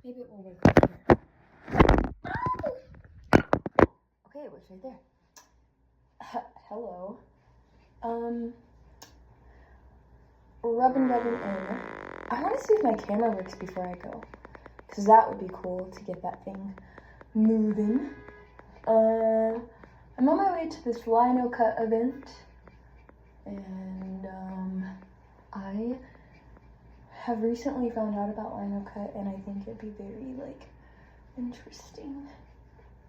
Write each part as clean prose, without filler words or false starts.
Maybe it will work right here. Okay, it works right there. Hello. Rubbing in. I want to see if my camera works before I go, because that would be cool to get that thing moving. I'm on my way to this Lino Cut event, and I have recently found out about Lino Cut, and I think it'd be very interesting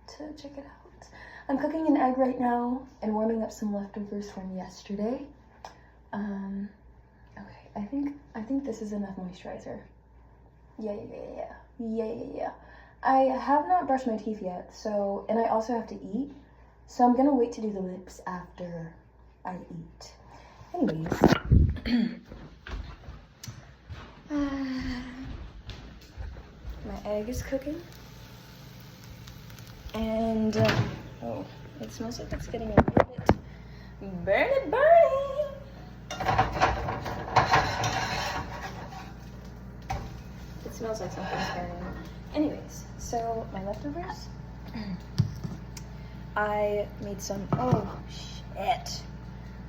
to check it out. I'm cooking an egg right now and warming up some leftovers from yesterday. Okay, I think this is enough moisturizer. Yeah. I have not brushed my teeth yet, and I also have to eat, so I'm gonna wait to do the lips after I eat. Anyways, my egg is cooking, and oh, it smells like it's getting a little bit burning. It smells like something's burning. Anyways, so my leftovers. I made some,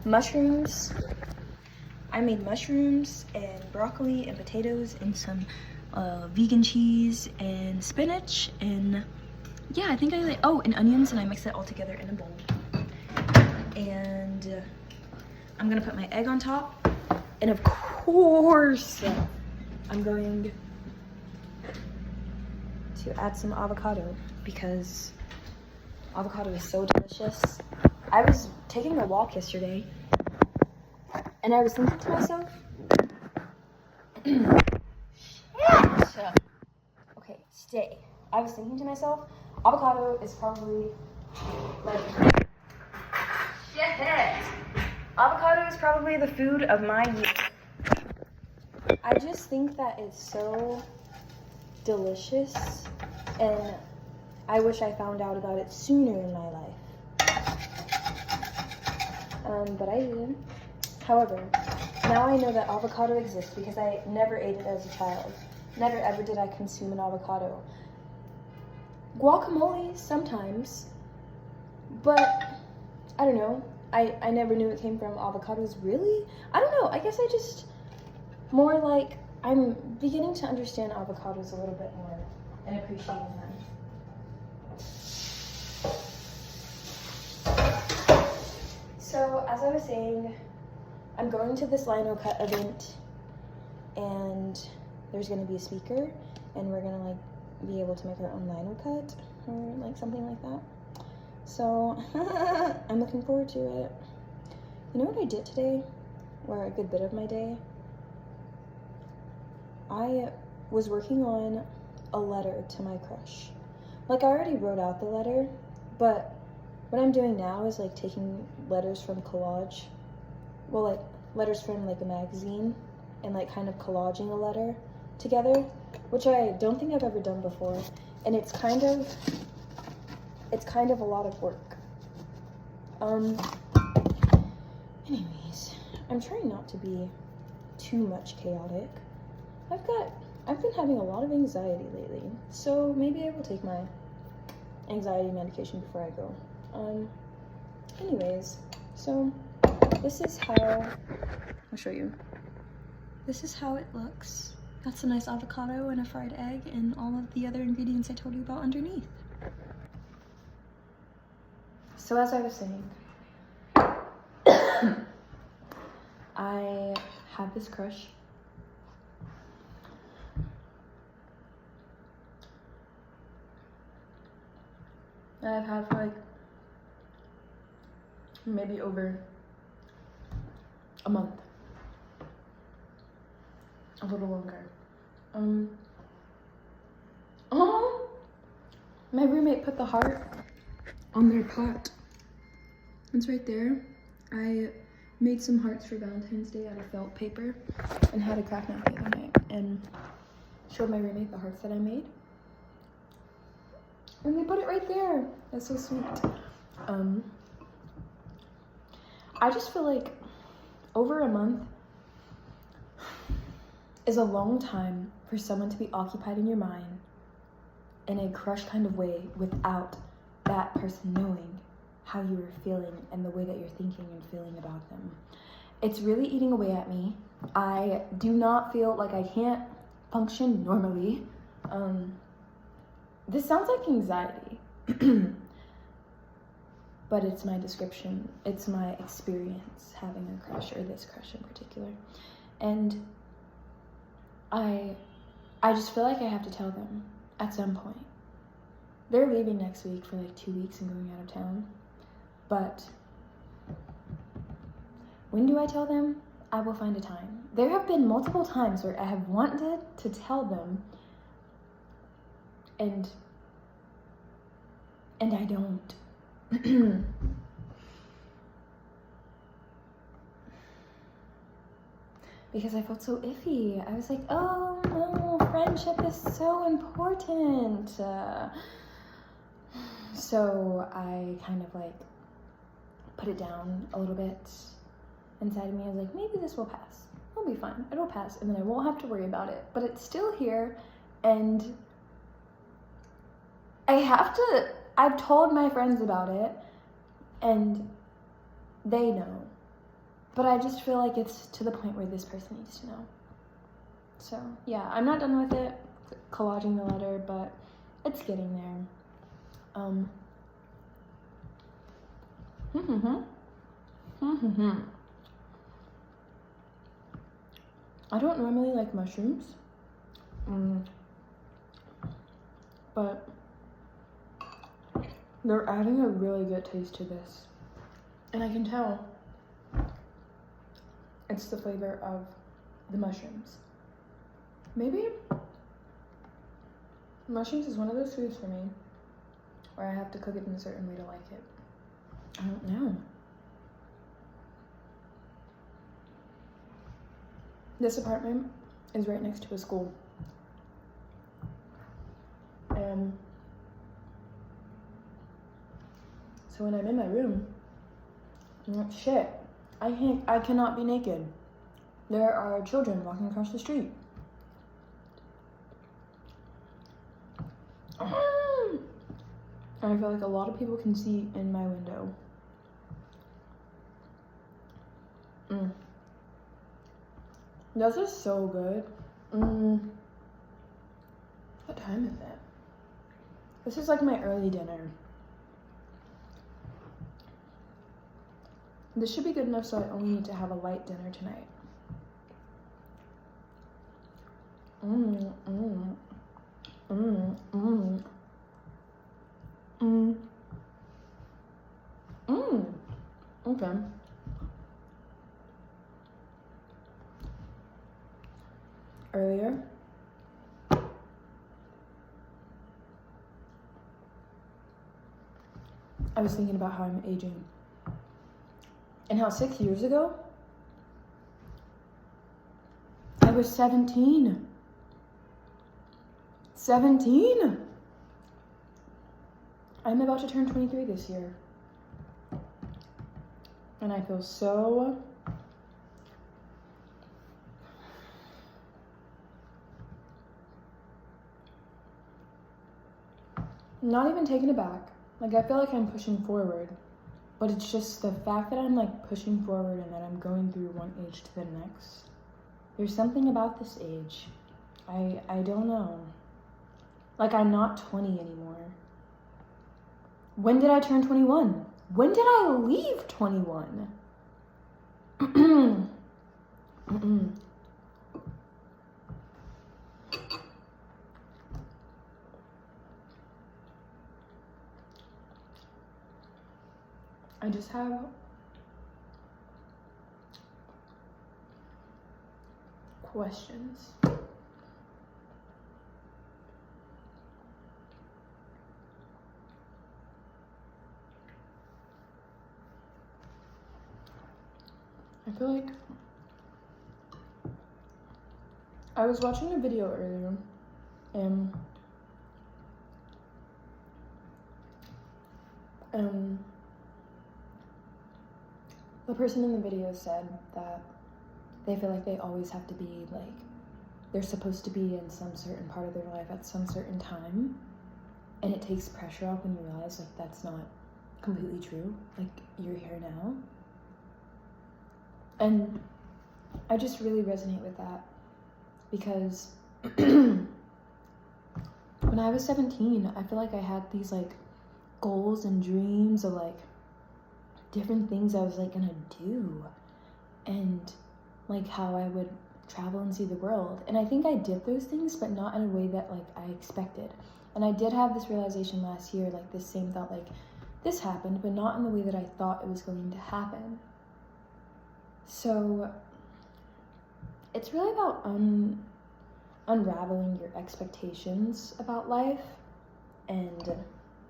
mushrooms. I made mushrooms and broccoli and potatoes and some vegan cheese and spinach and yeah, I think and onions, and I mixed it all together in a bowl. And I'm gonna put my egg on top, and of course, I'm going to add some avocado because avocado is so delicious. I was taking a walk yesterday, and I was thinking to myself, okay, stay. I was thinking to myself, avocado is probably avocado is probably the food of my youth. I just think that it's so delicious, and I wish I found out about it sooner in my life. But I didn't. However, now I know that avocado exists because I never ate it as a child. Never ever did I consume an avocado. Guacamole sometimes, but I don't know. I never knew it came from avocados, really? I don't know. I guess I just more like I'm beginning to understand avocados a little bit more and appreciating them. So, as I was saying, I'm going to this Lino Cut event, and there's going to be a speaker, and we're going to be able to make our own Lino Cut or something like that. So I'm looking forward to it. You know what I did today, or a good bit of my day? I was working on a letter to my crush. I already wrote out the letter, but what I'm doing now is taking letters from collage. Well, letters from a magazine and kind of collaging a letter together, which I don't think I've ever done before. And it's kind of a lot of work. Anyways, I'm trying not to be too much chaotic. I've been having a lot of anxiety lately, so maybe I will take my anxiety medication before I go. Anyways, so this is how, I'll show you. This is how it looks. That's a nice avocado and a fried egg and all of the other ingredients I told you about underneath. So as I was saying, I have this crush. I've had for maybe over a month. A little longer. My roommate put the heart on their pot. It's right there. I made some hearts for Valentine's Day out of felt paper and had a craft nap the other night and showed my roommate the hearts that I made. And they put it right there. That's so sweet. I just feel over a month is a long time for someone to be occupied in your mind in a crush kind of way without that person knowing how you were feeling and the way that you're thinking and feeling about them. It's really eating away at me. I do not feel like I can't function normally. This sounds like anxiety, but it's my description. It's my experience having a crush, or this crush in particular. And I just feel like I have to tell them at some point. They're leaving next week for like 2 weeks and going out of town. But when do I tell them? I will find a time. There have been multiple times where I have wanted to tell them and I don't. Because I felt so iffy. I was like, oh no, friendship is so important. So I kind of like put it down a little bit inside of me. I was like, maybe this will pass. It'll be fine. It'll pass, and then I won't have to worry about it. But it's still here, and I've told my friends about it, and they know. But I just feel like it's to the point where this person needs to know. So, yeah, I'm not done with it, collaging the letter, but it's getting there. I don't normally like mushrooms, but they're adding a really good taste to this. And I can tell it's the flavor of the mushrooms. Maybe mushrooms is one of those foods for me where I have to cook it in a certain way to like it. I don't know. This apartment is right next to a school. And so when I'm in my room, I'm like, shit, I cannot be naked. There are children walking across the street. And I feel like a lot of people can see in my window. This is so good. What time is it? This is like my early dinner. This should be good enough so I only need to have a light dinner tonight. Okay. Earlier, I was thinking about how I'm aging. And how 6 years ago, I was 17. 17! I'm about to turn 23 this year. And I feel so not even taken aback. Like, I feel like I'm pushing forward. But it's just the fact that I'm like pushing forward and that I'm going through one age to the next. There's something about this age. I don't know. Like, I'm not 20 anymore. When did I turn 21? When did I leave 21? I just have questions. I feel like I was watching a video earlier and the person in the video said that they feel like they always have to be like, they're supposed to be in some certain part of their life at some certain time. And it takes pressure off when you realize like that's not completely true. Like, you're here now. And I just really resonate with that because when I was 17, I feel like I had these like goals and dreams of like different things I was like gonna do, and like how I would travel and see the world. And I think I did those things, but not in a way that like I expected. And I did have this realization last year, like this same thought, like this happened, but not in the way that I thought it was going to happen. So it's really about unraveling your expectations about life, and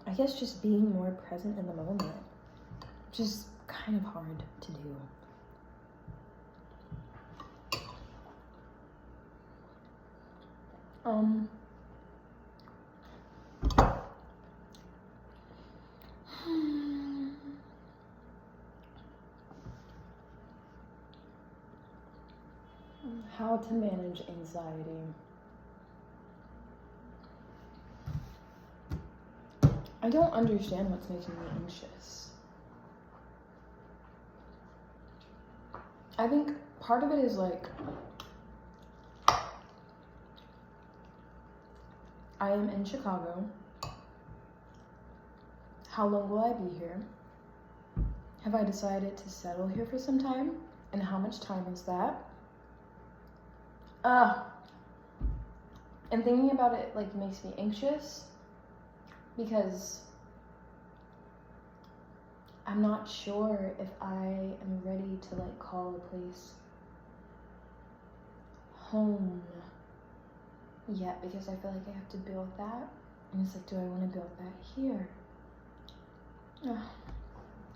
I guess just being more present in the moment, which is kind of hard to do. How to manage anxiety. I don't understand what's making me anxious. I think part of it is like, I am in Chicago. How long will I be here? Have I decided to settle here for some time? And how much time is that? And thinking about it like makes me anxious because I'm not sure if I am ready to like call a place home yet, because I feel like I have to build that. And it's like, do I want to build that here?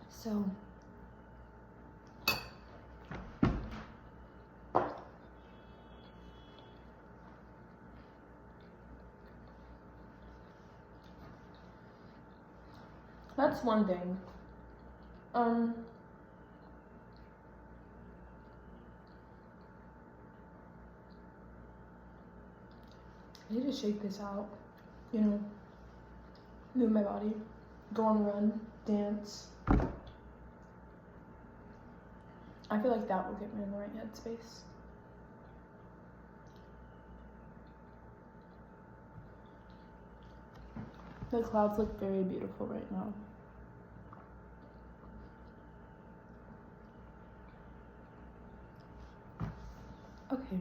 So that's one thing. I need to shake this out, you know, move my body, go on a run, dance. I feel like that will get me in the right headspace. The clouds look very beautiful right now. Okay,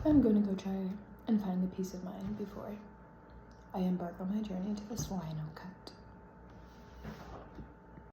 I'm gonna go try and find the peace of mind before I embark on my journey to this rhino cut.